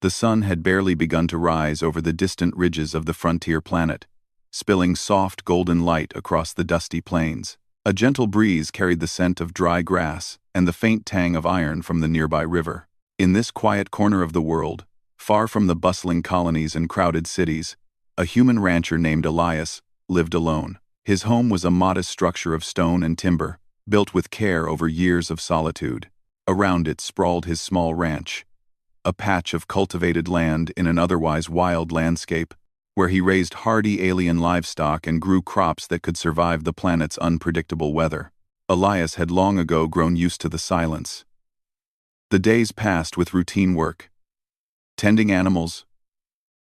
The sun had barely begun to rise over the distant ridges of the frontier planet, spilling soft golden light across the dusty plains. A gentle breeze carried the scent of dry grass and the faint tang of iron from the nearby river. In this quiet corner of the world, far from the bustling colonies and crowded cities, a human rancher named Elias lived alone. His home was a modest structure of stone and timber, built with care over years of solitude. Around it sprawled his small ranch, a patch of cultivated land in an otherwise wild landscape, where he raised hardy alien livestock and grew crops that could survive the planet's unpredictable weather. Elias had long ago grown used to the silence. The days passed with routine work, tending animals,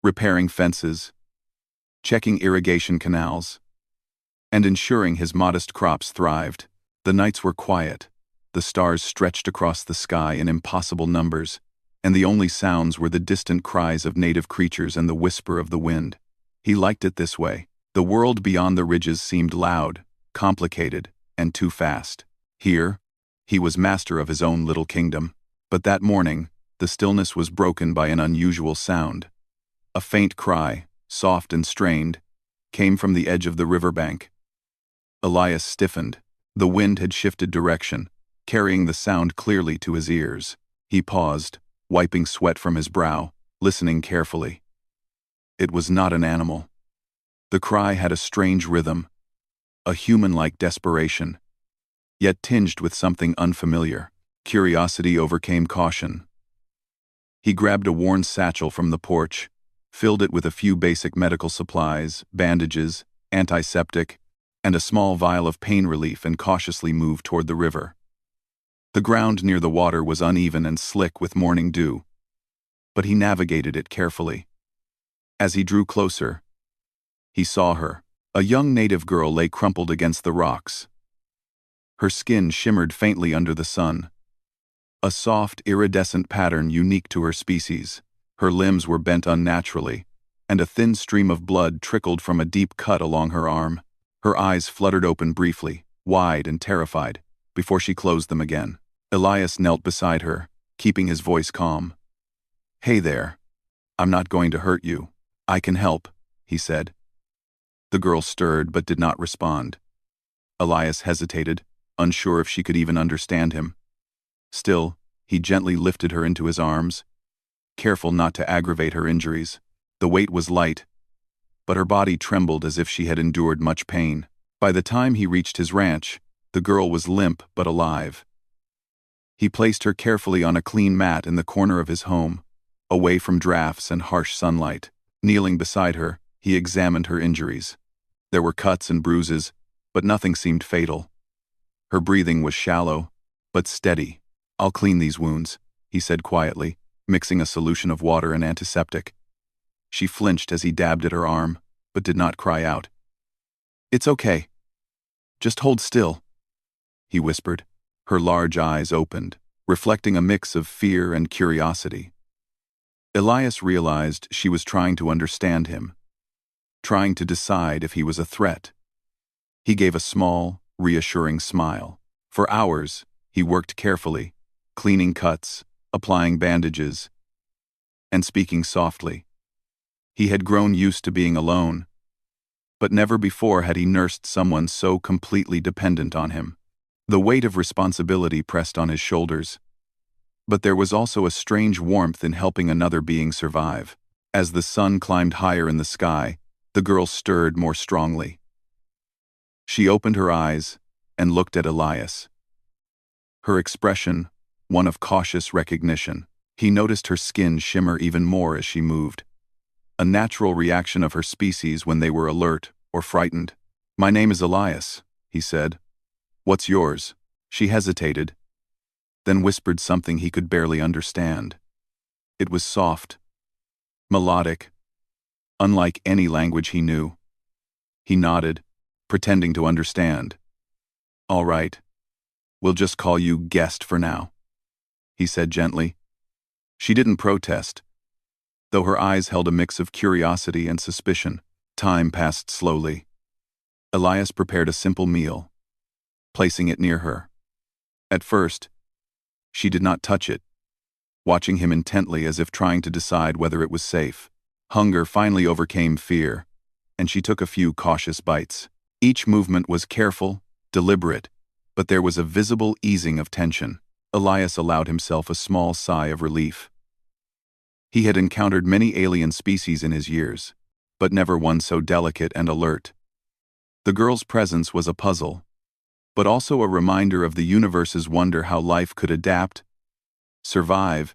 repairing fences, checking irrigation canals, and ensuring his modest crops thrived. The nights were quiet, the stars stretched across the sky in impossible numbers, and the only sounds were the distant cries of native creatures and the whisper of the wind. He liked it this way. The world beyond the ridges seemed loud, complicated, and too fast. Here, he was master of his own little kingdom. But that morning, the stillness was broken by an unusual sound. A faint cry, soft and strained, came from the edge of the riverbank. Elias stiffened. The wind had shifted direction, carrying the sound clearly to his ears. He paused, wiping sweat from his brow, listening carefully. It was not an animal. The cry had a strange rhythm, a human-like desperation, yet tinged with something unfamiliar. Curiosity overcame caution. He grabbed a worn satchel from the porch, filled it with a few basic medical supplies, bandages, antiseptic, and a small vial of pain relief, and cautiously moved toward the river. The ground near the water was uneven and slick with morning dew, but he navigated it carefully. As he drew closer, he saw her. A young native girl lay crumpled against the rocks. Her skin shimmered faintly under the sun, a soft, iridescent pattern unique to her species. Her limbs were bent unnaturally, and a thin stream of blood trickled from a deep cut along her arm. Her eyes fluttered open briefly, wide and terrified, before she closed them again. Elias knelt beside her, keeping his voice calm. "Hey there. I'm not going to hurt you. I can help," he said. The girl stirred but did not respond. Elias hesitated, unsure if she could even understand him. Still, he gently lifted her into his arms, careful not to aggravate her injuries. The weight was light, but her body trembled as if she had endured much pain. By the time he reached his ranch, the girl was limp but alive. He placed her carefully on a clean mat in the corner of his home, away from drafts and harsh sunlight. Kneeling beside her, he examined her injuries. There were cuts and bruises, but nothing seemed fatal. Her breathing was shallow, but steady. "I'll clean these wounds," he said quietly, mixing a solution of water and antiseptic. She flinched as he dabbed at her arm, but did not cry out. "It's okay. Just hold still," he whispered. Her large eyes opened, reflecting a mix of fear and curiosity. Elias realized she was trying to understand him, trying to decide if he was a threat. He gave a small, reassuring smile. For hours, he worked carefully, cleaning cuts, applying bandages, and speaking softly. He had grown used to being alone, but never before had he nursed someone so completely dependent on him. The weight of responsibility pressed on his shoulders, but there was also a strange warmth in helping another being survive. As the sun climbed higher in the sky, the girl stirred more strongly. She opened her eyes and looked at Elias. Her expression, one of cautious recognition. He noticed her skin shimmer even more as she moved, a natural reaction of her species when they were alert or frightened. "My name is Elias," he said. "What's yours?" She hesitated, then whispered something he could barely understand. It was soft, melodic, unlike any language he knew. He nodded, pretending to understand. "All right. We'll just call you Guest for now," he said gently. She didn't protest, though her eyes held a mix of curiosity and suspicion. Time passed slowly. Elias prepared a simple meal, placing it near her. At first, she did not touch it, watching him intently as if trying to decide whether it was safe. Hunger finally overcame fear, and she took a few cautious bites. Each movement was careful, deliberate, but there was a visible easing of tension. Elias allowed himself a small sigh of relief. He had encountered many alien species in his years, but never one so delicate and alert. The girl's presence was a puzzle, but also a reminder of the universe's wonder how life could adapt, survive,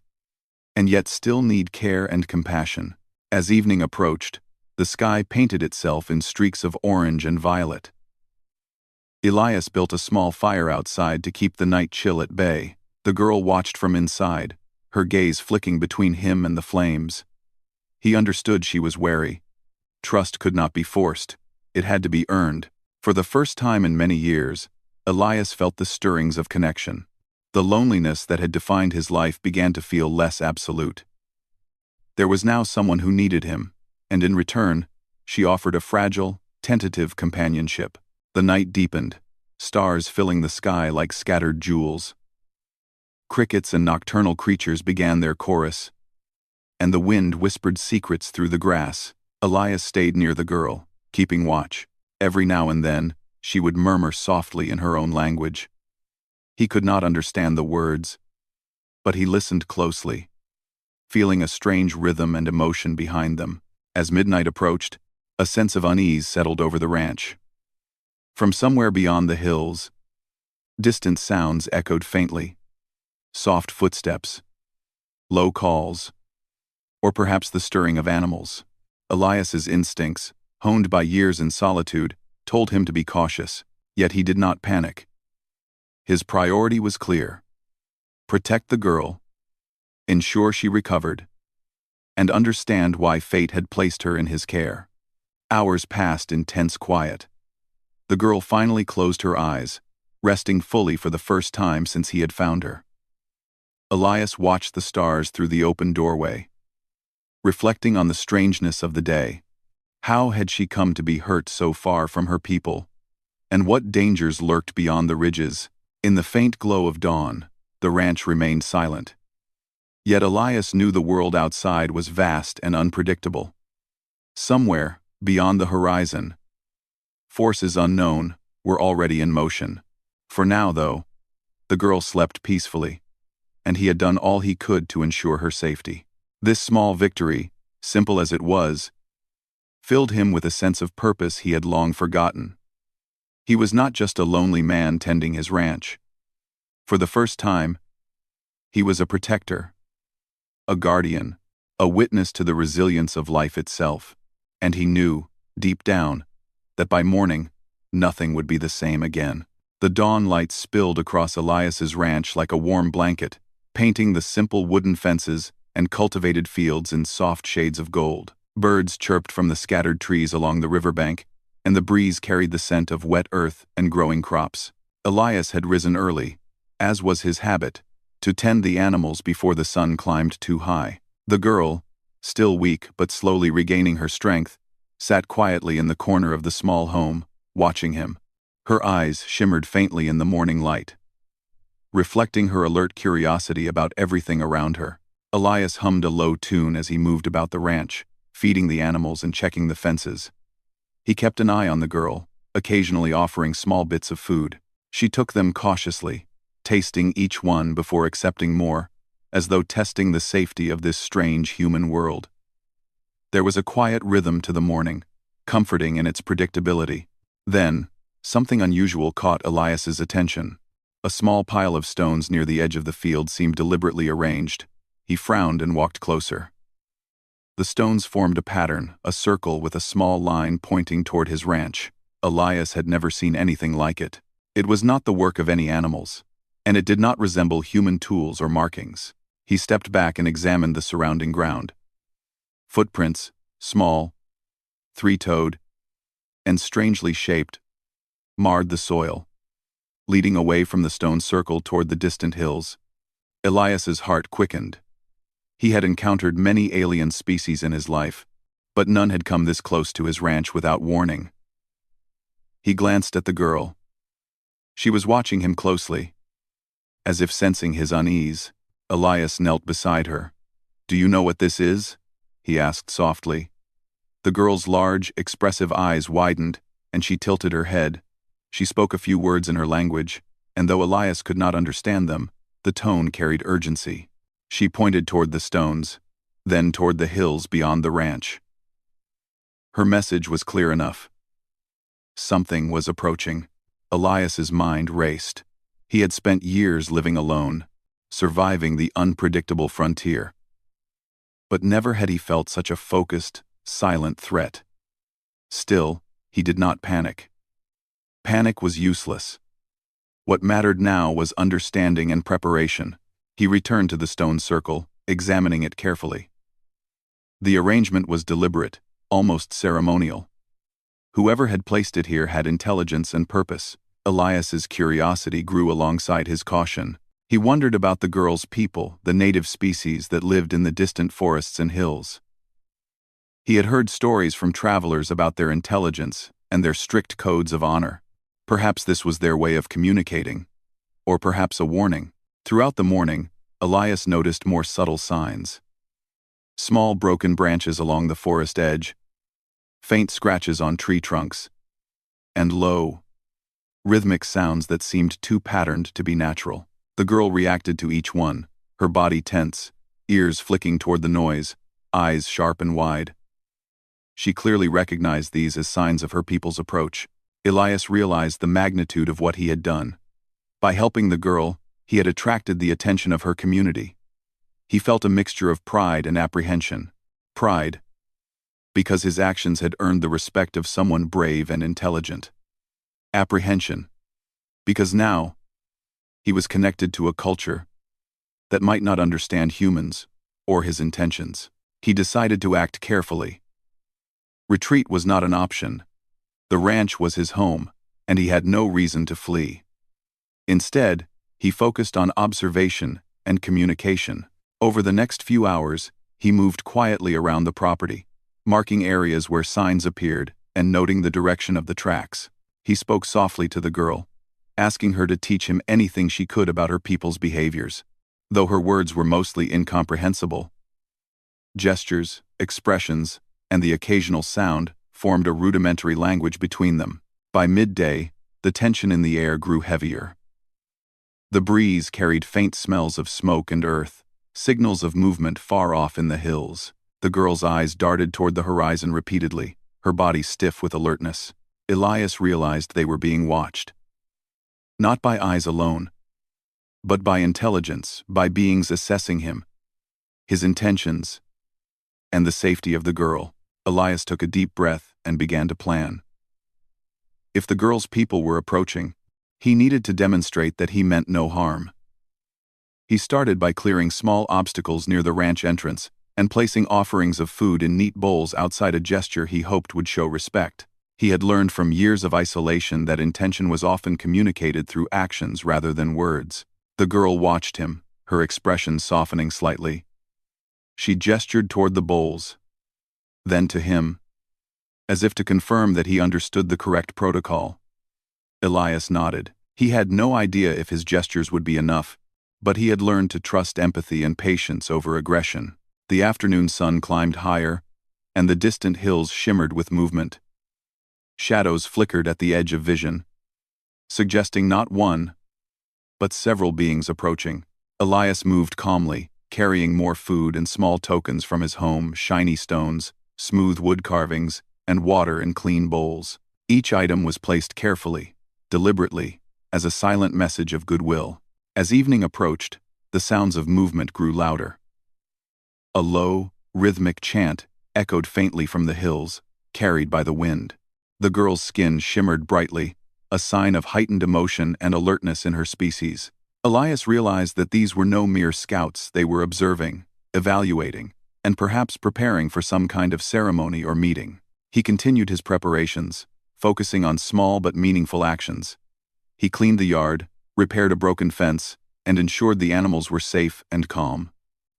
and yet still need care and compassion. As evening approached, the sky painted itself in streaks of orange and violet. Elias built a small fire outside to keep the night chill at bay. The girl watched from inside, her gaze flicking between him and the flames. He understood she was wary. Trust could not be forced. It had to be earned. For the first time in many years, Elias felt the stirrings of connection. The loneliness that had defined his life began to feel less absolute. There was now someone who needed him, and in return, she offered a fragile, tentative companionship. The night deepened, stars filling the sky like scattered jewels. Crickets and nocturnal creatures began their chorus, and the wind whispered secrets through the grass. Elias stayed near the girl, keeping watch. Every now and then, she would murmur softly in her own language. He could not understand the words, but he listened closely, feeling a strange rhythm and emotion behind them. As midnight approached, a sense of unease settled over the ranch. From somewhere beyond the hills, distant sounds echoed faintly. Soft footsteps, low calls, or perhaps the stirring of animals. Elias's instincts, honed by years in solitude, told him to be cautious, yet he did not panic. His priority was clear: protect the girl, ensure she recovered, and understand why fate had placed her in his care. Hours passed in tense quiet. The girl finally closed her eyes, resting fully for the first time since he had found her. Elias watched the stars through the open doorway, reflecting on the strangeness of the day. How had she come to be hurt so far from her people? And what dangers lurked beyond the ridges? In the faint glow of dawn, the ranch remained silent. Yet Elias knew the world outside was vast and unpredictable. Somewhere, beyond the horizon, forces unknown were already in motion. For now, though, the girl slept peacefully, and he had done all he could to ensure her safety. This small victory, simple as it was, filled him with a sense of purpose he had long forgotten. He was not just a lonely man tending his ranch. For the first time, he was a protector, a guardian, a witness to the resilience of life itself. And he knew, deep down, that by morning, nothing would be the same again. The dawn light spilled across Elias's ranch like a warm blanket, painting the simple wooden fences and cultivated fields in soft shades of gold. Birds chirped from the scattered trees along the riverbank, and the breeze carried the scent of wet earth and growing crops. Elias had risen early, as was his habit, to tend the animals before the sun climbed too high. The girl, still weak but slowly regaining her strength, sat quietly in the corner of the small home, watching him. Her eyes shimmered faintly in the morning light, reflecting her alert curiosity about everything around her. Elias hummed a low tune as he moved about the ranch, feeding the animals and checking the fences. He kept an eye on the girl, occasionally offering small bits of food. She took them cautiously, tasting each one before accepting more, as though testing the safety of this strange human world. There was a quiet rhythm to the morning, comforting in its predictability. Then, something unusual caught Elias's attention. A small pile of stones near the edge of the field seemed deliberately arranged. He frowned and walked closer. The stones formed a pattern, a circle with a small line pointing toward his ranch. Elias had never seen anything like it. It was not the work of any animals, and it did not resemble human tools or markings. He stepped back and examined the surrounding ground. Footprints, small, three-toed, and strangely shaped, marred the soil, leading away from the stone circle toward the distant hills. Elias's heart quickened. He had encountered many alien species in his life, but none had come this close to his ranch without warning. He glanced at the girl. She was watching him closely, as if sensing his unease. Elias knelt beside her. "Do you know what this is?" he asked softly. The girl's large, expressive eyes widened, and she tilted her head. She spoke a few words in her language, and though Elias could not understand them, the tone carried urgency. She pointed toward the stones, then toward the hills beyond the ranch. Her message was clear enough. Something was approaching. Elias's mind raced. He had spent years living alone, surviving the unpredictable frontier. But never had he felt such a focused, silent threat. Still, he did not panic. Panic was useless. What mattered now was understanding and preparation. He returned to the stone circle, examining it carefully. The arrangement was deliberate, almost ceremonial. Whoever had placed it here had intelligence and purpose. Elias's curiosity grew alongside his caution. He wondered about the girl's people, the native species that lived in the distant forests and hills. He had heard stories from travelers about their intelligence and their strict codes of honor. Perhaps this was their way of communicating, or perhaps a warning. Throughout the morning, Elias noticed more subtle signs. Small broken branches along the forest edge, faint scratches on tree trunks, and low, rhythmic sounds that seemed too patterned to be natural. The girl reacted to each one, her body tense, ears flicking toward the noise, eyes sharp and wide. She clearly recognized these as signs of her people's approach. Elias realized the magnitude of what he had done. By helping the girl, he had attracted the attention of her community. He felt a mixture of pride and apprehension. Pride, because his actions had earned the respect of someone brave and intelligent. Apprehension, because now, he was connected to a culture that might not understand humans or his intentions. He decided to act carefully. Retreat was not an option. The ranch was his home, and he had no reason to flee. Instead, he focused on observation and communication. Over the next few hours, he moved quietly around the property, marking areas where signs appeared and noting the direction of the tracks. He spoke softly to the girl, asking her to teach him anything she could about her people's behaviors. Though her words were mostly incomprehensible, gestures, expressions, and the occasional sound formed a rudimentary language between them. By midday, the tension in the air grew heavier. The breeze carried faint smells of smoke and earth, signals of movement far off in the hills. The girl's eyes darted toward the horizon repeatedly, her body stiff with alertness. Elias realized they were being watched. Not by eyes alone, but by intelligence, by beings assessing him, his intentions, and the safety of the girl. Elias took a deep breath and began to plan. If the girl's people were approaching, he needed to demonstrate that he meant no harm. He started by clearing small obstacles near the ranch entrance and placing offerings of food in neat bowls outside, a gesture he hoped would show respect. He had learned from years of isolation that intention was often communicated through actions rather than words. The girl watched him, her expression softening slightly. She gestured toward the bowls, then to him, as if to confirm that he understood the correct protocol. Elias nodded. He had no idea if his gestures would be enough, but he had learned to trust empathy and patience over aggression. The afternoon sun climbed higher, and the distant hills shimmered with movement. Shadows flickered at the edge of vision, suggesting not one, but several beings approaching. Elias moved calmly, carrying more food and small tokens from his home: shiny stones, smooth wood carvings, and water in clean bowls. Each item was placed carefully, deliberately, as a silent message of goodwill. As evening approached, the sounds of movement grew louder. A low, rhythmic chant echoed faintly from the hills, carried by the wind. The girl's skin shimmered brightly, a sign of heightened emotion and alertness in her species. Elias realized that these were no mere scouts. They were observing, evaluating, and perhaps preparing for some kind of ceremony or meeting. He continued his preparations, focusing on small but meaningful actions. He cleaned the yard, repaired a broken fence, and ensured the animals were safe and calm.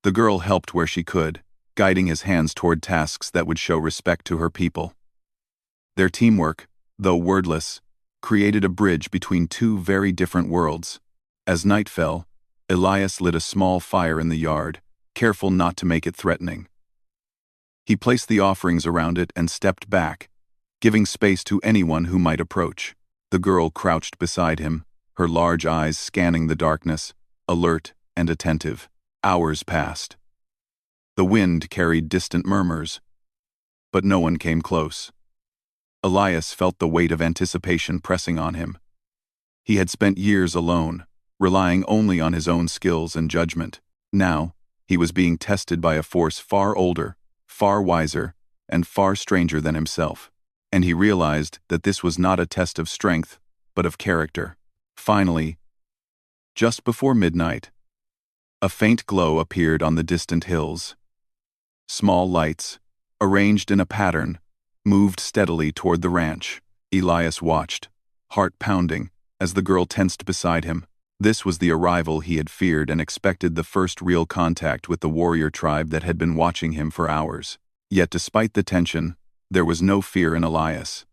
The girl helped where she could, guiding his hands toward tasks that would show respect to her people. Their teamwork, though wordless, created a bridge between two very different worlds. As night fell, Elias lit a small fire in the yard, careful not to make it threatening. He placed the offerings around it and stepped back, giving space to anyone who might approach. The girl crouched beside him, her large eyes scanning the darkness, alert and attentive. Hours passed. The wind carried distant murmurs, but no one came close. Elias felt the weight of anticipation pressing on him. He had spent years alone, relying only on his own skills and judgment. Now, he was being tested by a force far older, far wiser, and far stranger than himself. And he realized that this was not a test of strength, but of character. Finally, just before midnight, a faint glow appeared on the distant hills. Small lights, arranged in a pattern, moved steadily toward the ranch. Elias watched, heart pounding, as the girl tensed beside him. This was the arrival he had feared and expected, the first real contact with the warrior tribe that had been watching him for hours. Yet despite the tension, there was no fear in Elias.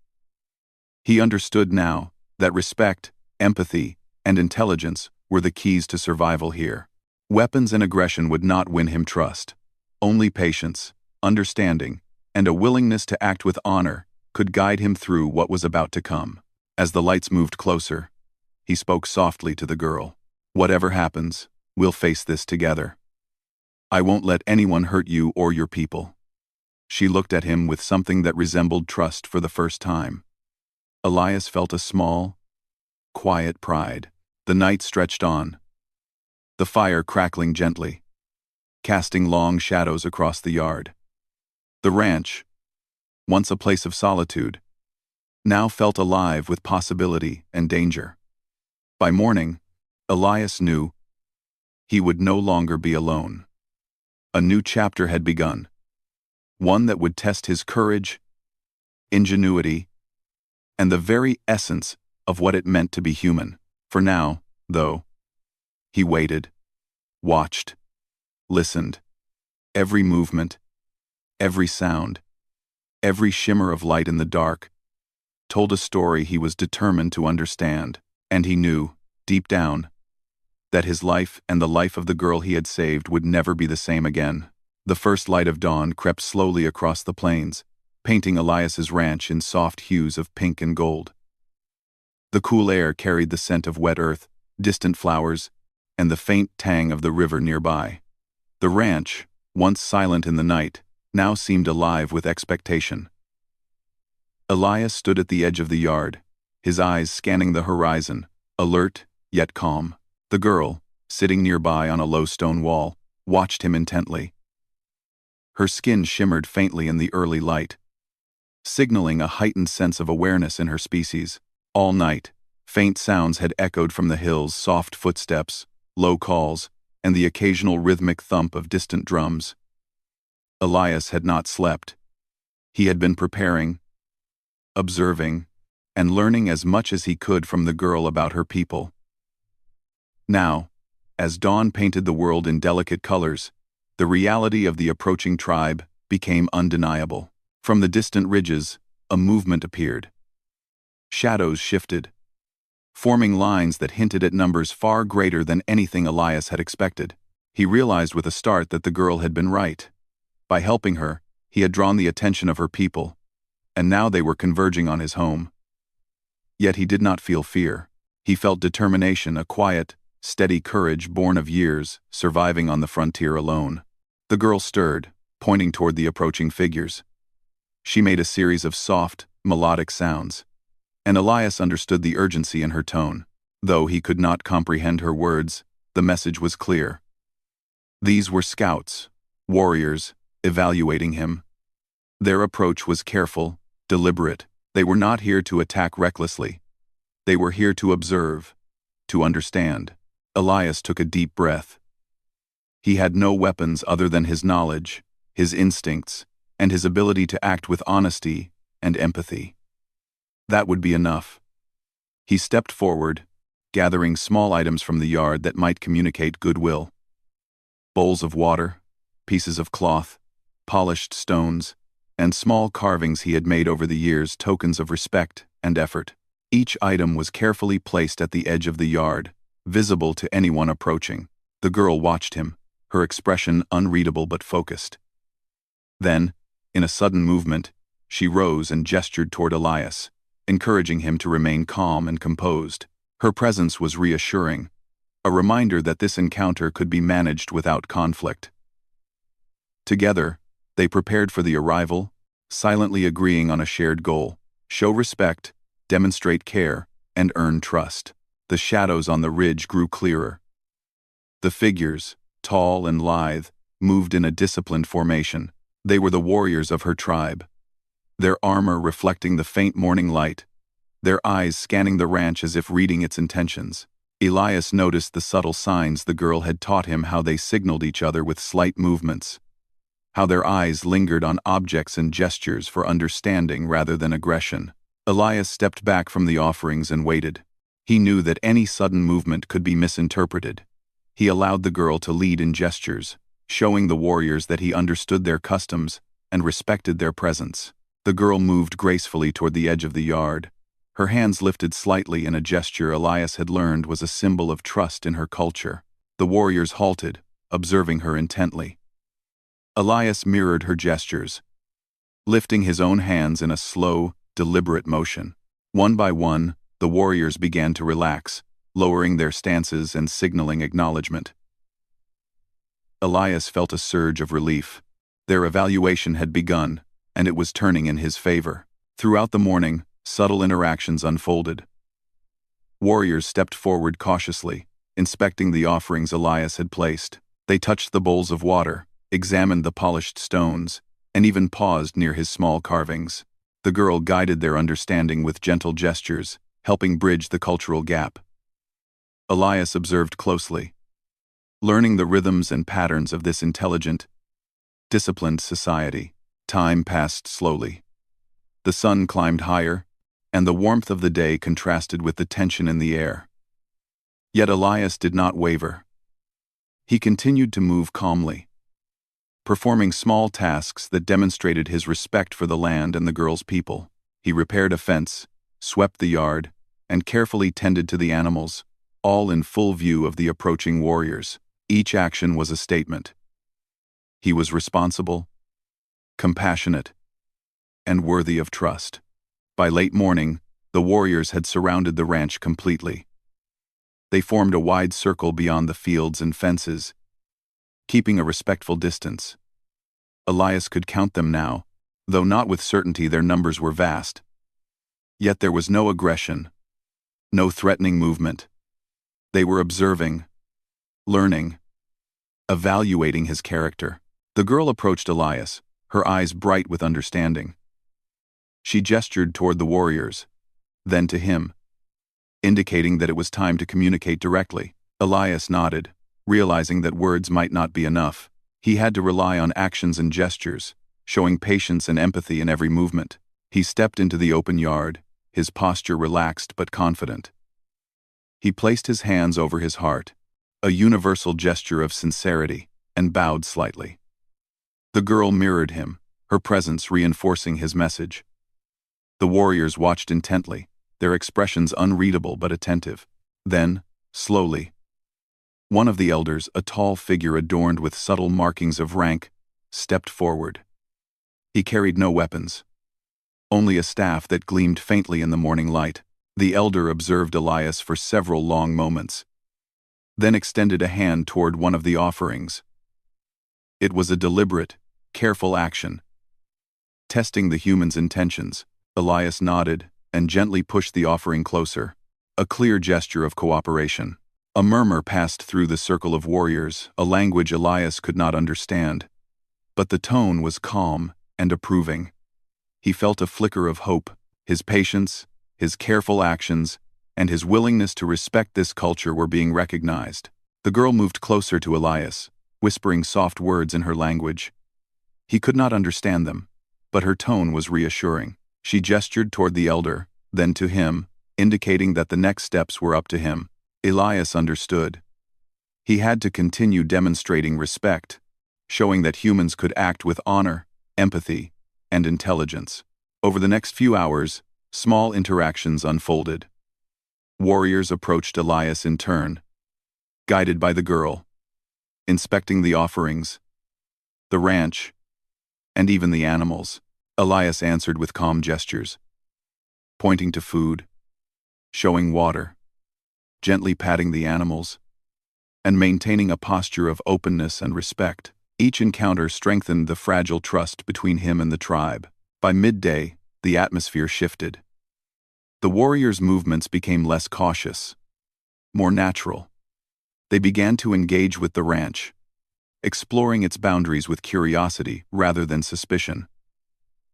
He understood now that respect, empathy, and intelligence were the keys to survival here. Weapons and aggression would not win him trust. Only patience, understanding, and a willingness to act with honor could guide him through what was about to come. As the lights moved closer, he spoke softly to the girl. "Whatever happens, we'll face this together. I won't let anyone hurt you or your people." She looked at him with something that resembled trust for the first time. Elias felt a small, quiet pride. The night stretched on, the fire crackling gently, casting long shadows across the yard. The ranch, once a place of solitude, now felt alive with possibility and danger. By morning, Elias knew he would no longer be alone. A new chapter had begun, one that would test his courage, ingenuity, and the very essence of what it meant to be human. For now, though, he waited, watched, listened. Every movement, every sound, every shimmer of light in the dark told a story he was determined to understand. And he knew, deep down, that his life and the life of the girl he had saved would never be the same again. The first light of dawn crept slowly across the plains, painting Elias's ranch in soft hues of pink and gold. The cool air carried the scent of wet earth, distant flowers, and the faint tang of the river nearby. The ranch, once silent in the night, now seemed alive with expectation. Elias stood at the edge of the yard, his eyes scanning the horizon, alert yet calm. The girl, sitting nearby on a low stone wall, watched him intently. Her skin shimmered faintly in the early light, signaling a heightened sense of awareness in her species. All night, faint sounds had echoed from the hills, soft footsteps, low calls, and the occasional rhythmic thump of distant drums. Elias had not slept. He had been preparing, observing, and learning as much as he could from the girl about her people. Now, as dawn painted the world in delicate colors, the reality of the approaching tribe became undeniable. From the distant ridges, a movement appeared. Shadows shifted, forming lines that hinted at numbers far greater than anything Elias had expected. He realized with a start that the girl had been right. By helping her, he had drawn the attention of her people, and now they were converging on his home. Yet he did not feel fear. He felt determination, a quiet, steady courage born of years surviving on the frontier alone. The girl stirred, pointing toward the approaching figures. She made a series of soft, melodic sounds, and Elias understood the urgency in her tone. Though he could not comprehend her words, the message was clear. These were scouts, warriors, evaluating him. Their approach was careful, deliberate. They were not here to attack recklessly. They were here to observe, to understand. Elias took a deep breath. He had no weapons other than his knowledge, his instincts, and his ability to act with honesty and empathy. That would be enough. He stepped forward, gathering small items from the yard that might communicate goodwill. Bowls of water, pieces of cloth, polished stones, and small carvings he had made over the years, tokens of respect and effort. Each item was carefully placed at the edge of the yard, visible to anyone approaching. The girl watched him, her expression unreadable but focused. Then, in a sudden movement, she rose and gestured toward Elias, encouraging him to remain calm and composed. Her presence was reassuring, a reminder that this encounter could be managed without conflict. Together, they prepared for the arrival, silently agreeing on a shared goal: show respect, demonstrate care, and earn trust. The shadows on the ridge grew clearer. The figures, tall and lithe, moved in a disciplined formation. They were the warriors of her tribe, their armor reflecting the faint morning light, their eyes scanning the ranch as if reading its intentions. Elias noticed the subtle signs the girl had taught him, how they signaled each other with slight movements, how their eyes lingered on objects and gestures for understanding rather than aggression. Elias stepped back from the offerings and waited. He knew that any sudden movement could be misinterpreted. He allowed the girl to lead in gestures, showing the warriors that he understood their customs and respected their presence. The girl moved gracefully toward the edge of the yard, her hands lifted slightly in a gesture Elias had learned was a symbol of trust in her culture. The warriors halted, observing her intently. Elias mirrored her gestures, lifting his own hands in a slow, deliberate motion. One by one, the warriors began to relax, lowering their stances and signaling acknowledgement. Elias felt a surge of relief. Their evaluation had begun, and it was turning in his favor. Throughout the morning, subtle interactions unfolded. Warriors stepped forward cautiously, inspecting the offerings Elias had placed. They touched the bowls of water, examined the polished stones, and even paused near his small carvings. The girl guided their understanding with gentle gestures, helping bridge the cultural gap. Elias observed closely, learning the rhythms and patterns of this intelligent, disciplined society. Time passed slowly. The sun climbed higher, and the warmth of the day contrasted with the tension in the air. Yet Elias did not waver. He continued to move calmly, performing small tasks that demonstrated his respect for the land and the girl's people. He repaired a fence, swept the yard, and carefully tended to the animals, all in full view of the approaching warriors. Each action was a statement. He was responsible, compassionate, and worthy of trust. By late morning, the warriors had surrounded the ranch completely. They formed a wide circle beyond the fields and fences, keeping a respectful distance. Elias could count them now, though not with certainty. Their numbers were vast. Yet there was no aggression, no threatening movement. They were observing, learning, evaluating his character. The girl approached Elias, her eyes bright with understanding. She gestured toward the warriors, then to him, indicating that it was time to communicate directly. Elias nodded, realizing that words might not be enough. He had to rely on actions and gestures, showing patience and empathy in every movement. He stepped into the open yard, his posture relaxed but confident. He placed his hands over his heart, a universal gesture of sincerity, and bowed slightly. The girl mirrored him, her presence reinforcing his message. The warriors watched intently, their expressions unreadable but attentive. Then, slowly, one of the elders, a tall figure adorned with subtle markings of rank, stepped forward. He carried no weapons, only a staff that gleamed faintly in the morning light. The elder observed Elias for several long moments, then extended a hand toward one of the offerings. It was a deliberate, careful action, testing the human's intentions. Elias nodded and gently pushed the offering closer, a clear gesture of cooperation. A murmur passed through the circle of warriors, a language Elias could not understand, but the tone was calm and approving. He felt a flicker of hope. His patience, his careful actions, and his willingness to respect this culture were being recognized. The girl moved closer to Elias, whispering soft words in her language. He could not understand them, but her tone was reassuring. She gestured toward the elder, then to him, indicating that the next steps were up to him. Elias understood. He had to continue demonstrating respect, showing that humans could act with honor, empathy, and intelligence. Over the next few hours, small interactions unfolded. Warriors approached Elias in turn, guided by the girl, inspecting the offerings, the ranch, and even the animals. Elias answered with calm gestures, pointing to food, showing water, gently patting the animals, and maintaining a posture of openness and respect. Each encounter strengthened the fragile trust between him and the tribe. By midday, the atmosphere shifted. The warriors' movements became less cautious, more natural. They began to engage with the ranch, exploring its boundaries with curiosity rather than suspicion.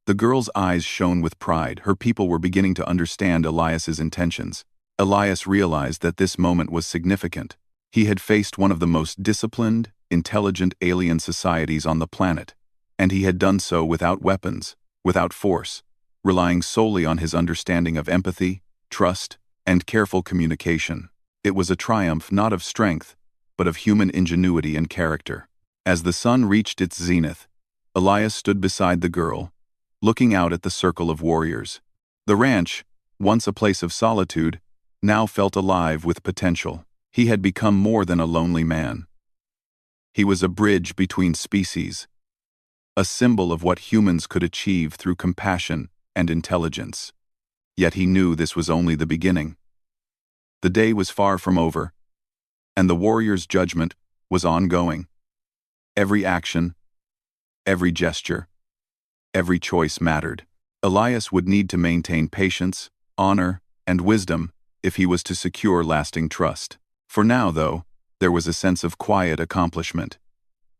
The girl's eyes shone with pride. Her people were beginning to understand Elias's intentions. Elias realized that this moment was significant. He had faced one of the most disciplined, intelligent alien societies on the planet, and he had done so without weapons, without force, relying solely on his understanding of empathy, trust, and careful communication. It was a triumph not of strength, but of human ingenuity and character. As the sun reached its zenith, Elias stood beside the girl, looking out at the circle of warriors. The ranch, once a place of solitude, now felt alive with potential. He had become more than a lonely man. He was a bridge between species, a symbol of what humans could achieve through compassion and intelligence. Yet he knew this was only the beginning. The day was far from over, and the warrior's judgment was ongoing. Every action, every gesture, every choice mattered. Elias would need to maintain patience, honor, and wisdom if he was to secure lasting trust. For now, though, there was a sense of quiet accomplishment.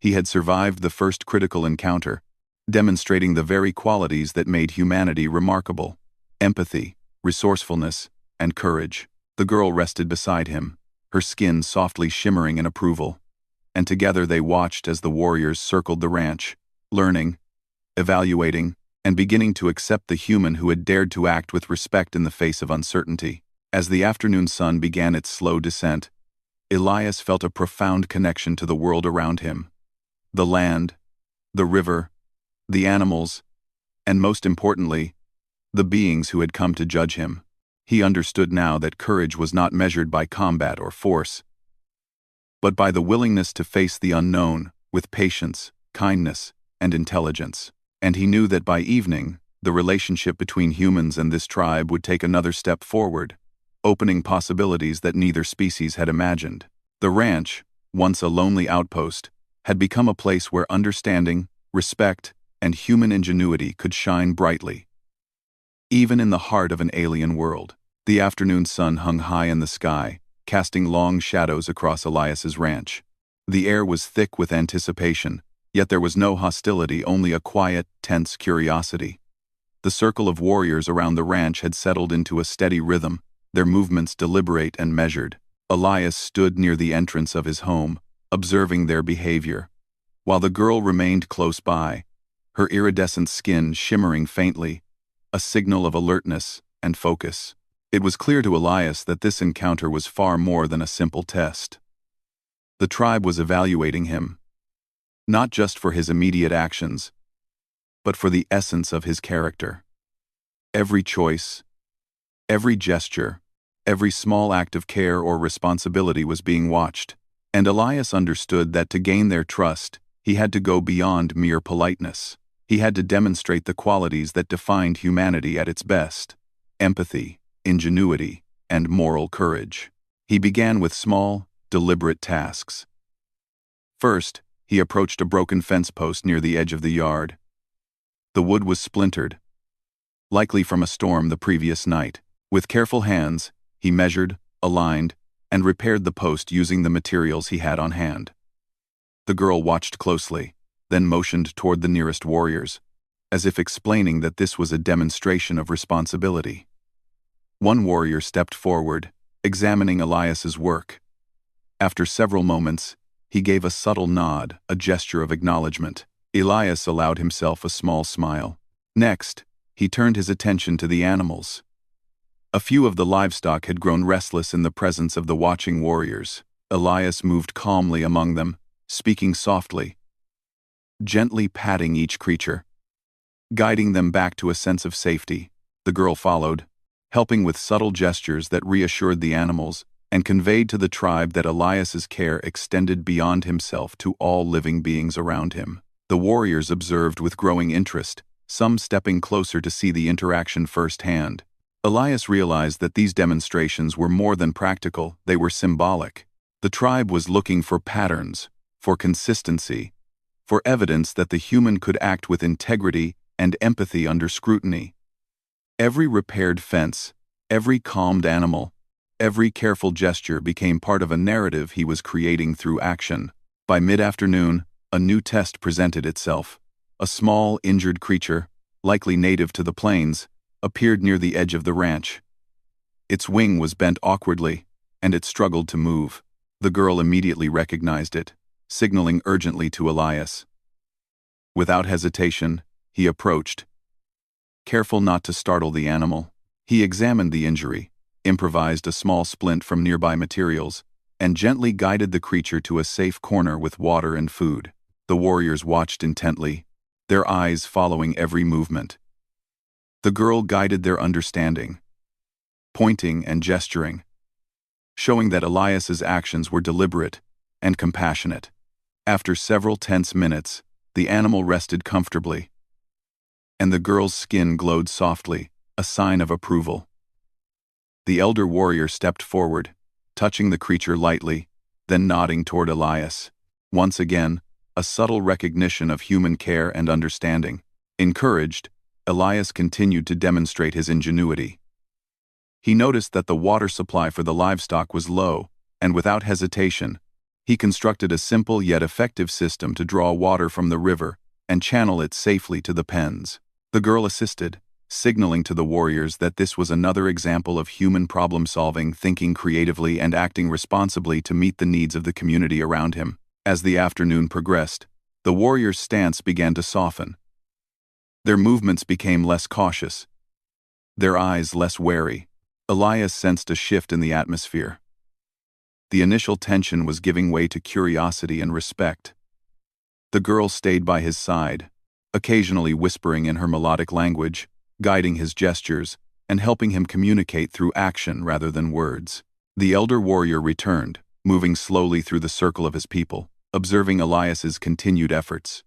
He had survived the first critical encounter, demonstrating the very qualities that made humanity remarkable: empathy, resourcefulness, and courage. The girl rested beside him, her skin softly shimmering in approval, and together they watched as the warriors circled the ranch, learning, evaluating, and beginning to accept the human who had dared to act with respect in the face of uncertainty. As the afternoon sun began its slow descent, Elias felt a profound connection to the world around him. The land, the river, the animals, and most importantly, the beings who had come to judge him. He understood now that courage was not measured by combat or force, but by the willingness to face the unknown with patience, kindness, and intelligence. And he knew that by evening, the relationship between humans and this tribe would take another step forward, opening possibilities that neither species had imagined. The ranch, once a lonely outpost, had become a place where understanding, respect, and human ingenuity could shine brightly. Even in the heart of an alien world, the afternoon sun hung high in the sky, casting long shadows across Elias's ranch. The air was thick with anticipation, yet there was no hostility, only a quiet, tense curiosity. The circle of warriors around the ranch had settled into a steady rhythm, their movements deliberate and measured. Elias stood near the entrance of his home, observing their behavior, while the girl remained close by, her iridescent skin shimmering faintly, a signal of alertness and focus. It was clear to Elias that this encounter was far more than a simple test. The tribe was evaluating him, not just for his immediate actions, but for the essence of his character. Every choice, every gesture, every small act of care or responsibility was being watched, and Elias understood that to gain their trust, he had to go beyond mere politeness. He had to demonstrate the qualities that defined humanity at its best: empathy, ingenuity, and moral courage. He began with small, deliberate tasks. First, he approached a broken fence post near the edge of the yard. The wood was splintered, likely from a storm the previous night. With careful hands, he measured, aligned, and repaired the post using the materials he had on hand. The girl watched closely, then motioned toward the nearest warriors, as if explaining that this was a demonstration of responsibility. One warrior stepped forward, examining Elias's work. After several moments, he gave a subtle nod, a gesture of acknowledgement. Elias allowed himself a small smile. Next, he turned his attention to the animals. A few of the livestock had grown restless in the presence of the watching warriors. Elias moved calmly among them, speaking softly, gently patting each creature, guiding them back to a sense of safety. The girl followed, helping with subtle gestures that reassured the animals and conveyed to the tribe that Elias's care extended beyond himself to all living beings around him. The warriors observed with growing interest, some stepping closer to see the interaction firsthand. Elias realized that these demonstrations were more than practical, they were symbolic. The tribe was looking for patterns, for consistency, for evidence that the human could act with integrity and empathy under scrutiny. Every repaired fence, every calmed animal, every careful gesture became part of a narrative he was creating through action. By mid-afternoon, a new test presented itself. A small, injured creature, likely native to the plains, appeared near the edge of the ranch. Its wing was bent awkwardly, and it struggled to move. The girl immediately recognized it, signaling urgently to Elias. Without hesitation, he approached. Careful not to startle the animal, he examined the injury, improvised a small splint from nearby materials, and gently guided the creature to a safe corner with water and food. The warriors watched intently, their eyes following every movement. The girl guided their understanding, pointing and gesturing, showing that Elias's actions were deliberate and compassionate. After several tense minutes, the animal rested comfortably, and the girl's skin glowed softly, a sign of approval. The elder warrior stepped forward, touching the creature lightly, then nodding toward Elias. Once again, a subtle recognition of human care and understanding. Encouraged, Elias continued to demonstrate his ingenuity. He noticed that the water supply for the livestock was low, and without hesitation, he constructed a simple yet effective system to draw water from the river and channel it safely to the pens. The girl assisted, signaling to the warriors that this was another example of human problem-solving, thinking creatively and acting responsibly to meet the needs of the community around him. As the afternoon progressed, the warriors' stance began to soften. Their movements became less cautious, their eyes less wary. Elias sensed a shift in the atmosphere. The initial tension was giving way to curiosity and respect. The girl stayed by his side, occasionally whispering in her melodic language, guiding his gestures, and helping him communicate through action rather than words. The elder warrior returned, moving slowly through the circle of his people, observing Elias's continued efforts.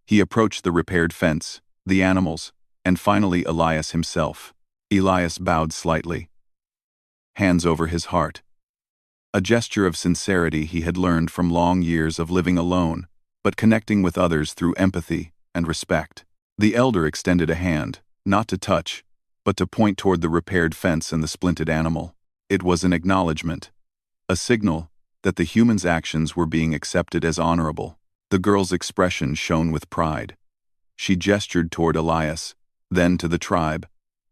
He approached the repaired fence, the animals, and finally Elias himself. Elias bowed slightly, hands over his heart. A gesture of sincerity he had learned from long years of living alone, but connecting with others through empathy and respect. The elder extended a hand, not to touch, but to point toward the repaired fence and the splinted animal. It was an acknowledgement, a signal that the human's actions were being accepted as honorable. The girl's expression shone with pride. She gestured toward Elias, then to the tribe,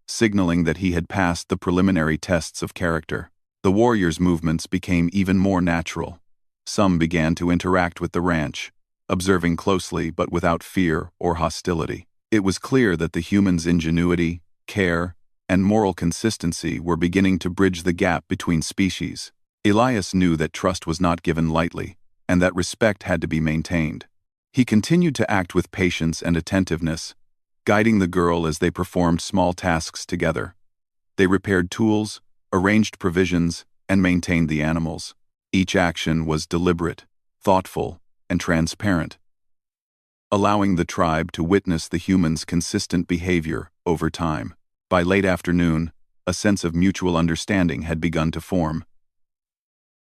signaling that he had passed the preliminary tests of character. The warriors' movements became even more natural. Some began to interact with the ranch, observing closely but without fear or hostility. It was clear that the human's ingenuity, care, and moral consistency were beginning to bridge the gap between species. Elias knew that trust was not given lightly, and that respect had to be maintained. He continued to act with patience and attentiveness, guiding the girl as they performed small tasks together. They repaired tools, arranged provisions, and maintained the animals. Each action was deliberate, thoughtful, and transparent, allowing the tribe to witness the human's consistent behavior over time. By late afternoon, a sense of mutual understanding had begun to form.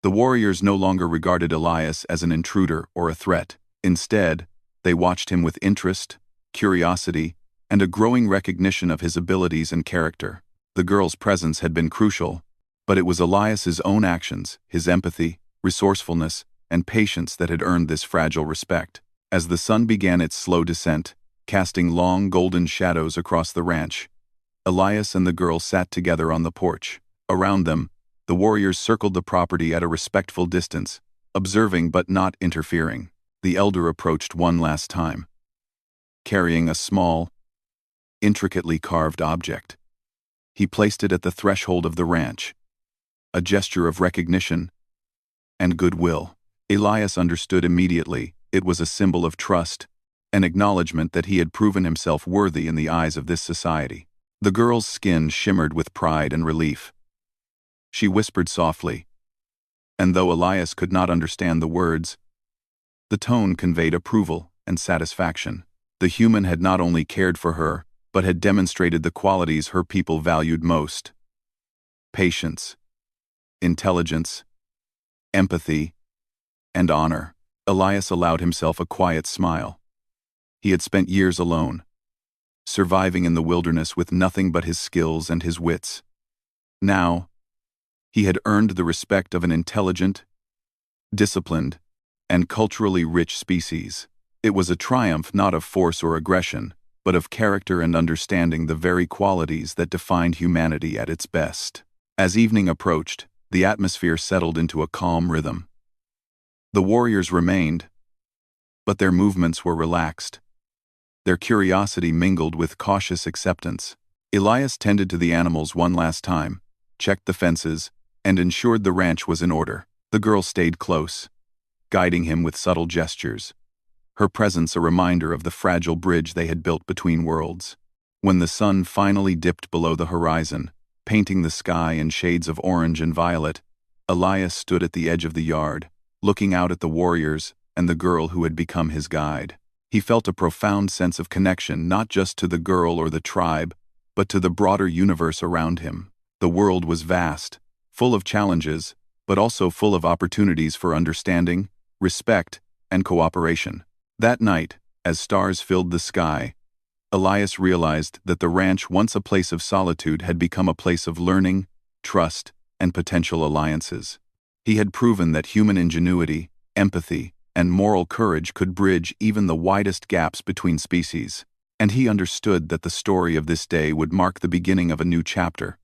The warriors no longer regarded Elias as an intruder or a threat. Instead, they watched him with interest, curiosity, and a growing recognition of his abilities and character. The girl's presence had been crucial, but it was Elias's own actions, his empathy, resourcefulness, and patience that had earned this fragile respect. As the sun began its slow descent, casting long golden shadows across the ranch, Elias and the girl sat together on the porch. Around them, the warriors circled the property at a respectful distance, observing but not interfering. The elder approached one last time, carrying a small, intricately carved object. He placed it at the threshold of the ranch, a gesture of recognition and goodwill. Elias understood immediately. It was a symbol of trust, an acknowledgement that he had proven himself worthy in the eyes of this society. The girl's skin shimmered with pride and relief. She whispered softly, And though Elias could not understand the words, the tone conveyed approval and satisfaction. The human had not only cared for her, but had demonstrated the qualities her people valued most: patience, intelligence, empathy, and honor. Elias allowed himself a quiet smile. He had spent years alone, surviving in the wilderness with nothing but his skills and his wits. Now, he had earned the respect of an intelligent, disciplined, and culturally rich species. It was a triumph not of force or aggression, but of character and understanding, the very qualities that defined humanity at its best. As evening approached, the atmosphere settled into a calm rhythm. The warriors remained, but their movements were relaxed. Their curiosity mingled with cautious acceptance. Elias tended to the animals one last time, checked the fences, and ensured the ranch was in order. The girl stayed close, guiding him with subtle gestures, her presence a reminder of the fragile bridge they had built between worlds. When the sun finally dipped below the horizon, painting the sky in shades of orange and violet, Elias stood at the edge of the yard, looking out at the warriors and the girl who had become his guide. He felt a profound sense of connection, not just to the girl or the tribe, but to the broader universe around him. The world was vast, full of challenges, but also full of opportunities for understanding, respect, and cooperation. That night, as stars filled the sky, Elias realized that the ranch, once a place of solitude, had become a place of learning, trust, and potential alliances. He had proven that human ingenuity, empathy, and moral courage could bridge even the widest gaps between species, and he understood that the story of this day would mark the beginning of a new chapter,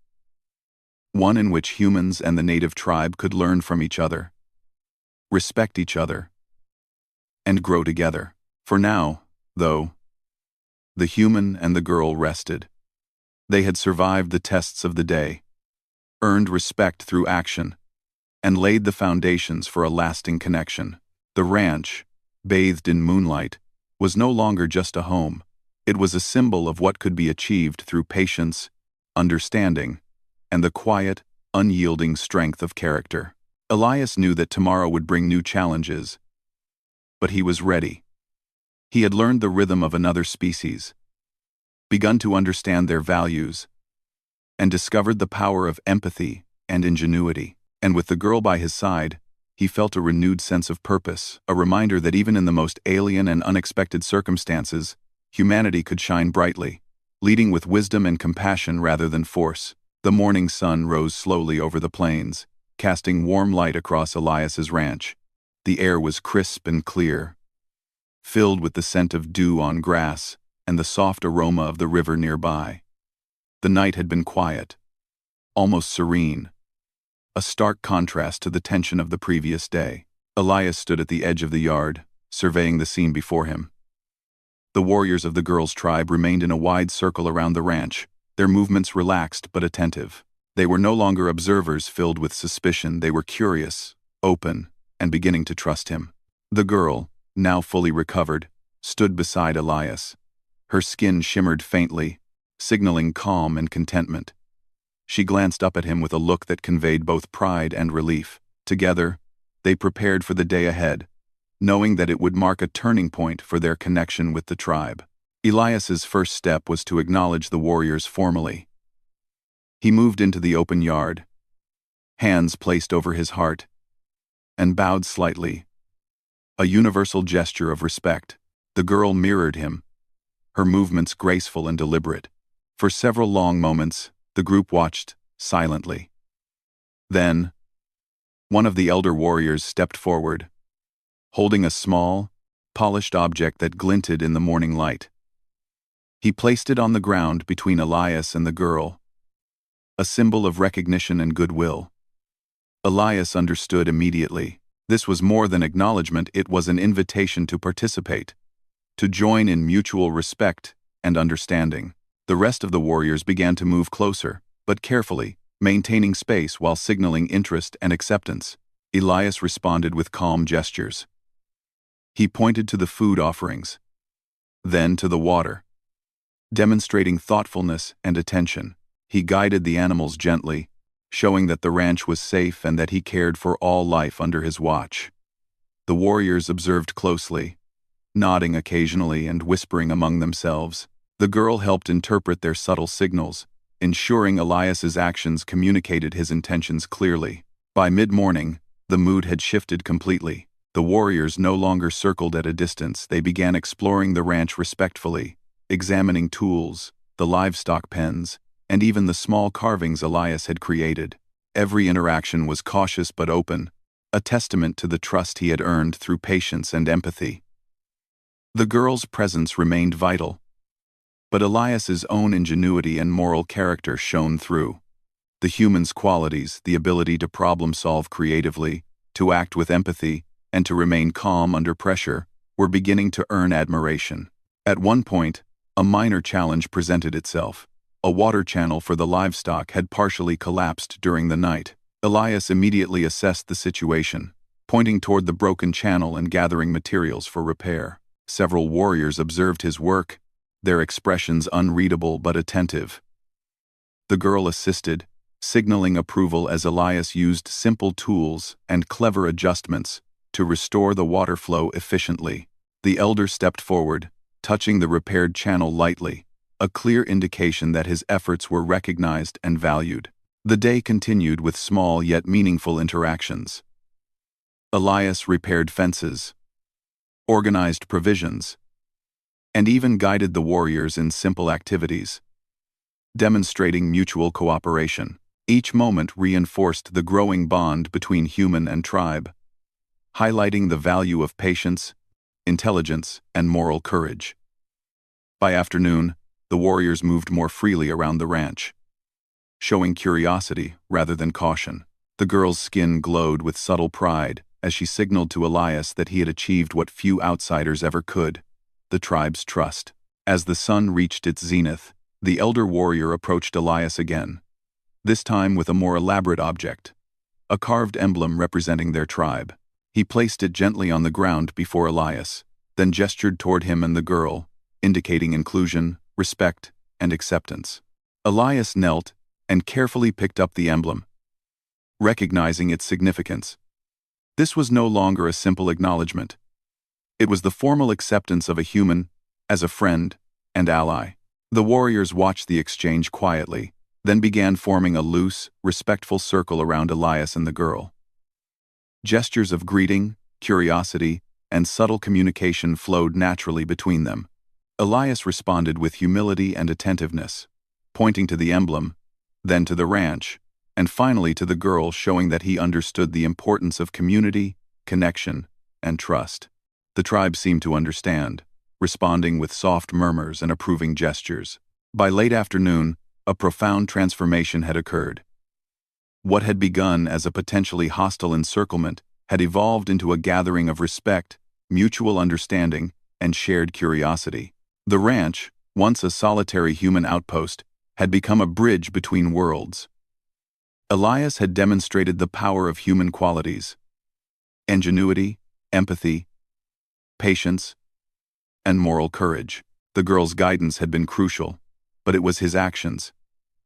one in which humans and the native tribe could learn from each other, respect each other, and grow together. For now, though, the human and the girl rested. They had survived the tests of the day, earned respect through action, and laid the foundations for a lasting connection. The ranch, bathed in moonlight, was no longer just a home. It was a symbol of what could be achieved through patience, understanding, and the quiet, unyielding strength of character. Elias knew that tomorrow would bring new challenges, but he was ready. He had learned the rhythm of another species, begun to understand their values, and discovered the power of empathy and ingenuity. And with the girl by his side, he felt a renewed sense of purpose, a reminder that even in the most alien and unexpected circumstances, humanity could shine brightly, leading with wisdom and compassion rather than force. The morning sun rose slowly over the plains, casting warm light across Elias's ranch. The air was crisp and clear, filled with the scent of dew on grass and the soft aroma of the river nearby. The night had been quiet, almost serene, a stark contrast to the tension of the previous day. Elias stood at the edge of the yard, surveying the scene before him. The warriors of the girl's tribe remained in a wide circle around the ranch, their movements relaxed but attentive. They were no longer observers filled with suspicion. They were curious, open, and beginning to trust him. The girl, now fully recovered, stood beside Elias. Her skin shimmered faintly, signaling calm and contentment. She glanced up at him with a look that conveyed both pride and relief. Together, they prepared for the day ahead, knowing that it would mark a turning point for their connection with the tribe. Elias's first step was to acknowledge the warriors formally. He moved into the open yard, hands placed over his heart, and bowed slightly, a universal gesture of respect. The girl mirrored him, her movements graceful and deliberate. For several long moments, the group watched, silently. Then, one of the elder warriors stepped forward, holding a small, polished object that glinted in the morning light. He placed it on the ground between Elias and the girl, a symbol of recognition and goodwill. Elias understood immediately. This was more than acknowledgement, it was an invitation to participate, to join in mutual respect and understanding. The rest of the warriors began to move closer, but carefully, maintaining space while signaling interest and acceptance. Elias responded with calm gestures. He pointed to the food offerings, then to the water, demonstrating thoughtfulness and attention. He guided the animals gently, showing that the ranch was safe and that he cared for all life under his watch. The warriors observed closely, nodding occasionally and whispering among themselves. The girl helped interpret their subtle signals, ensuring Elias's actions communicated his intentions clearly. By mid-morning, the mood had shifted completely. The warriors no longer circled at a distance. They began exploring the ranch respectfully, examining tools, the livestock pens, and even the small carvings Elias had created. Every interaction was cautious but open, a testament to the trust he had earned through patience and empathy. The girl's presence remained vital, but Elias's own ingenuity and moral character shone through. The human's qualities, the ability to problem-solve creatively, to act with empathy, and to remain calm under pressure, were beginning to earn admiration. At one point, a minor challenge presented itself. A water channel for the livestock had partially collapsed during the night. Elias immediately assessed the situation, pointing toward the broken channel and gathering materials for repair. Several warriors observed his work, their expressions unreadable but attentive. The girl assisted, signaling approval as Elias used simple tools and clever adjustments to restore the water flow efficiently. The elder stepped forward, touching the repaired channel lightly, a clear indication that his efforts were recognized and valued. The day continued with small yet meaningful interactions. Elias repaired fences, organized provisions, and even guided the warriors in simple activities, demonstrating mutual cooperation. Each moment reinforced the growing bond between human and tribe, highlighting the value of patience, intelligence, and moral courage. By afternoon, the warriors moved more freely around the ranch, showing curiosity rather than caution. The girl's skin glowed with subtle pride as she signaled to Elias that he had achieved what few outsiders ever could: the tribe's trust. As the sun reached its zenith, the elder warrior approached Elias again, this time with a more elaborate object, a carved emblem representing their tribe. He placed it gently on the ground before Elias, then gestured toward him and the girl, indicating inclusion, respect, and acceptance. Elias knelt and carefully picked up the emblem, recognizing its significance. This was no longer a simple acknowledgement. It was the formal acceptance of a human as a friend and ally. The warriors watched the exchange quietly, then began forming a loose, respectful circle around Elias and the girl. Gestures of greeting, curiosity, and subtle communication flowed naturally between them. Elias responded with humility and attentiveness, pointing to the emblem, then to the ranch, and finally to the girl, showing that he understood the importance of community, connection, and trust. The tribe seemed to understand, responding with soft murmurs and approving gestures. By late afternoon, a profound transformation had occurred. What had begun as a potentially hostile encirclement had evolved into a gathering of respect, mutual understanding, and shared curiosity. The ranch, once a solitary human outpost, had become a bridge between worlds. Elias had demonstrated the power of human qualities: ingenuity, empathy, patience, and moral courage. The girl's guidance had been crucial, but it was his actions,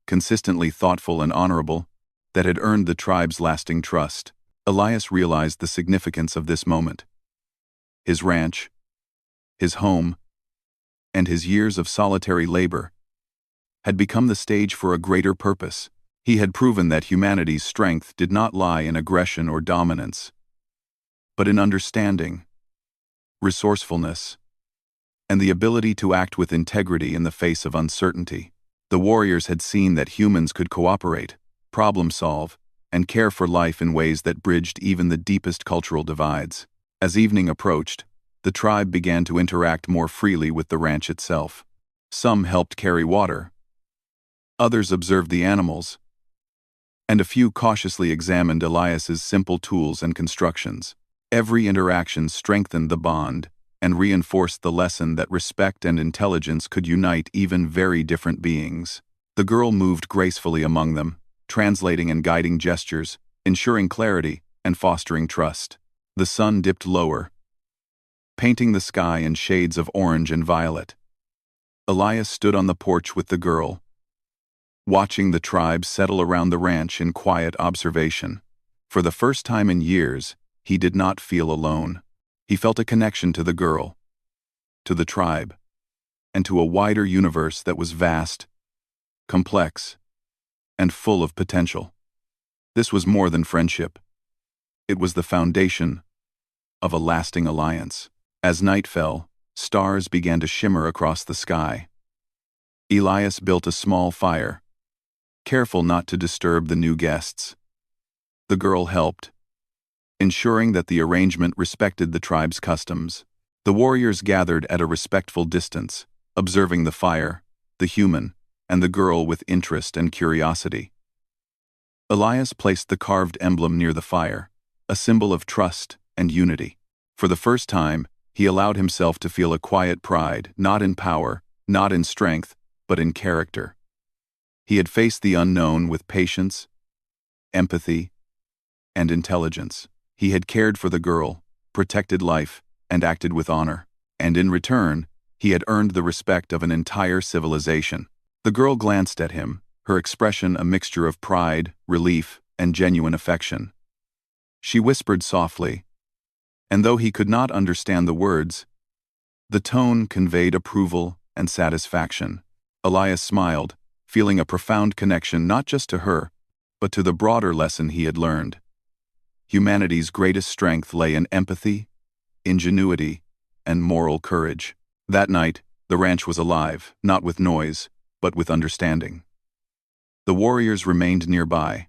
consistently thoughtful and honorable, that had earned the tribe's lasting trust. Elias realized the significance of this moment. His ranch, his home, and his years of solitary labor had become the stage for a greater purpose. He had proven that humanity's strength did not lie in aggression or dominance, but in understanding, resourcefulness, and the ability to act with integrity in the face of uncertainty. The warriors had seen that humans could cooperate, problem-solve, and care for life in ways that bridged even the deepest cultural divides. As evening approached, the tribe began to interact more freely with the ranch itself. Some helped carry water, others observed the animals, and a few cautiously examined Elias's simple tools and constructions. Every interaction strengthened the bond and reinforced the lesson that respect and intelligence could unite even very different beings. The girl moved gracefully among them, translating and guiding gestures, ensuring clarity and fostering trust. The sun dipped lower, painting the sky in shades of orange and violet. Elias stood on the porch with the girl, watching the tribe settle around the ranch in quiet observation. For the first time in years, he did not feel alone. He felt a connection to the girl, to the tribe, and to a wider universe that was vast, complex, and full of potential. This was more than friendship. It was the foundation of a lasting alliance. As night fell, stars began to shimmer across the sky. Elias built a small fire, careful not to disturb the new guests. The girl helped, ensuring that the arrangement respected the tribe's customs. The warriors gathered at a respectful distance, observing the fire, the human, and the girl with interest and curiosity. Elias placed the carved emblem near the fire, a symbol of trust and unity. For the first time, he allowed himself to feel a quiet pride, not in power, not in strength, but in character. He had faced the unknown with patience, empathy, and intelligence. He had cared for the girl, protected life, and acted with honor. And in return, he had earned the respect of an entire civilization. The girl glanced at him, her expression a mixture of pride, relief, and genuine affection. She whispered softly, and though he could not understand the words, the tone conveyed approval and satisfaction. Elias smiled, feeling a profound connection not just to her, but to the broader lesson he had learned. Humanity's greatest strength lay in empathy, ingenuity, and moral courage. That night, the ranch was alive, not with noise, but with understanding. The warriors remained nearby,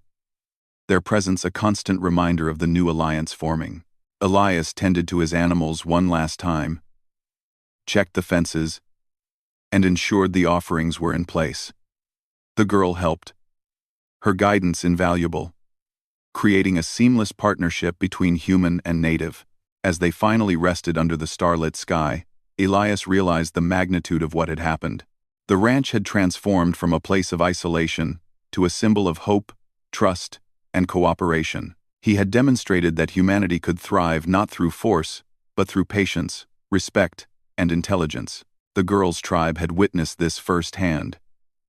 their presence a constant reminder of the new alliance forming. Elias tended to his animals one last time, checked the fences, and ensured the offerings were in place. The girl helped, her guidance invaluable, creating a seamless partnership between human and native. As they finally rested under the starlit sky, Elias realized the magnitude of what had happened. The ranch had transformed from a place of isolation to a symbol of hope, trust, and cooperation. He had demonstrated that humanity could thrive not through force, but through patience, respect, and intelligence. The girl's tribe had witnessed this firsthand,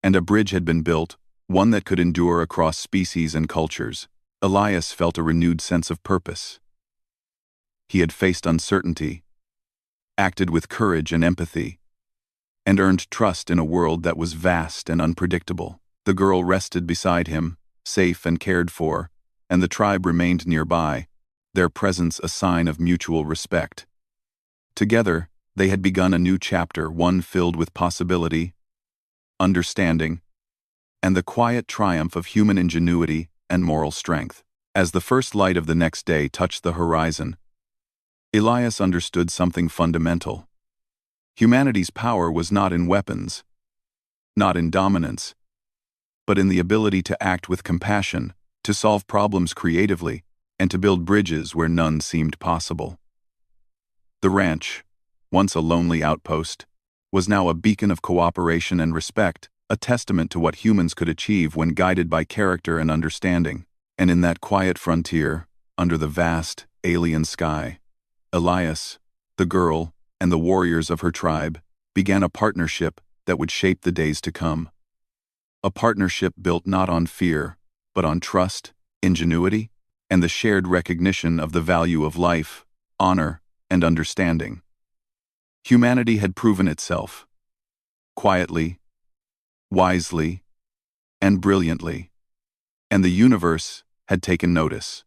and a bridge had been built, one that could endure across species and cultures. Elias felt a renewed sense of purpose. He had faced uncertainty, acted with courage and empathy, and earned trust in a world that was vast and unpredictable. The girl rested beside him, safe and cared for, and the tribe remained nearby, their presence a sign of mutual respect. Together, they had begun a new chapter, one filled with possibility, understanding, and the quiet triumph of human ingenuity and moral strength. As the first light of the next day touched the horizon, Elias understood something fundamental. Humanity's power was not in weapons, not in dominance, but in the ability to act with compassion, to solve problems creatively, and to build bridges where none seemed possible. The ranch, once a lonely outpost, was now a beacon of cooperation and respect, a testament to what humans could achieve when guided by character and understanding. And in that quiet frontier, under the vast, alien sky, Elias, the girl, and the warriors of her tribe began a partnership that would shape the days to come. A partnership built not on fear, but on trust, ingenuity, and the shared recognition of the value of life, honor, and understanding. Humanity had proven itself, quietly, wisely, and brilliantly, and the universe had taken notice.